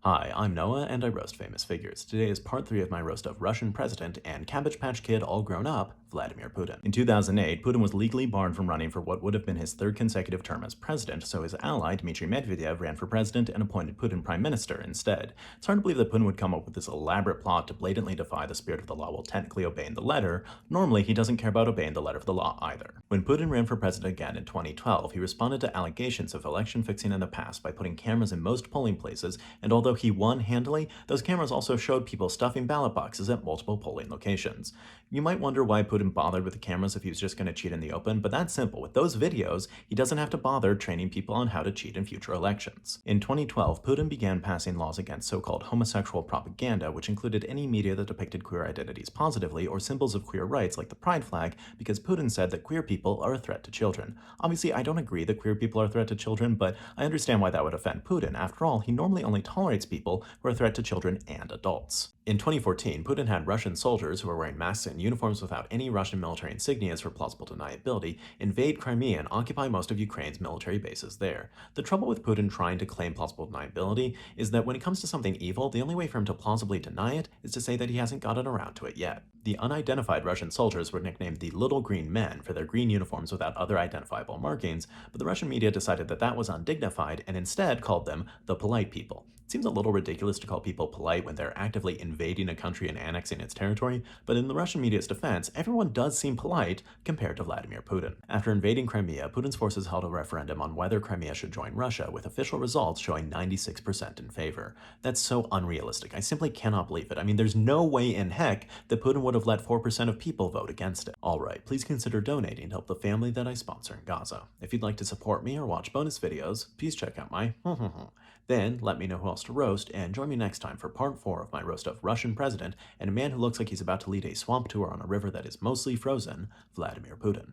Hi, I'm Noah, and I roast famous figures. Today is part 3 of my roast of Russian president and Cabbage Patch Kid all grown up, Vladimir Putin. In 2008, Putin was legally barred from running for what would have been his third consecutive term as president, so his ally, Dmitry Medvedev, ran for president and appointed Putin prime minister instead. It's hard to believe that Putin would come up with this elaborate plot to blatantly defy the spirit of the law while technically obeying the letter. Normally, he doesn't care about obeying the letter of the law either. When Putin ran for president again in 2012, he responded to allegations of election fixing in the past by putting cameras in most polling places, and although he won handily, those cameras also showed people stuffing ballot boxes at multiple polling locations. You might wonder why Putin bothered with the cameras if he was just going to cheat in the open, but that's simple. With those videos, he doesn't have to bother training people on how to cheat in future elections. In 2012, Putin began passing laws against so-called homosexual propaganda, which included any media that depicted queer identities positively or symbols of queer rights like the pride flag, because Putin said that queer people are a threat to children. Obviously, I don't agree that queer people are a threat to children, but I understand why that would offend Putin. After all, he normally only tolerates people who are a threat to children and adults. In 2014, Putin had Russian soldiers who were wearing masks and uniforms without any Russian military insignias for plausible deniability invade Crimea and occupy most of Ukraine's military bases there. The trouble with Putin trying to claim plausible deniability is that when it comes to something evil, the only way for him to plausibly deny it is to say that he hasn't gotten around to it yet. The unidentified Russian soldiers were nicknamed the Little Green Men for their green uniforms without other identifiable markings, but the Russian media decided that that was undignified and instead called them the Polite People. It seems a little ridiculous to call people polite when they're actively invading a country and annexing its territory, but in the Russian media's defense, everyone does seem polite compared to Vladimir Putin. After invading Crimea, Putin's forces held a referendum on whether Crimea should join Russia, with official results showing 96% in favor. That's so unrealistic. I simply cannot believe it. I mean, there's no way in heck that Putin would have let 4% of people vote against it. Alright, please consider donating to help the family that I sponsor in Gaza. If you'd like to support me or watch bonus videos, please check out my Then let me know who else to roast, and join me next time for part 4 of my roast of Russian president and a man who looks like he's about to lead a swamp tour on a river that is mostly frozen, Vladimir Putin.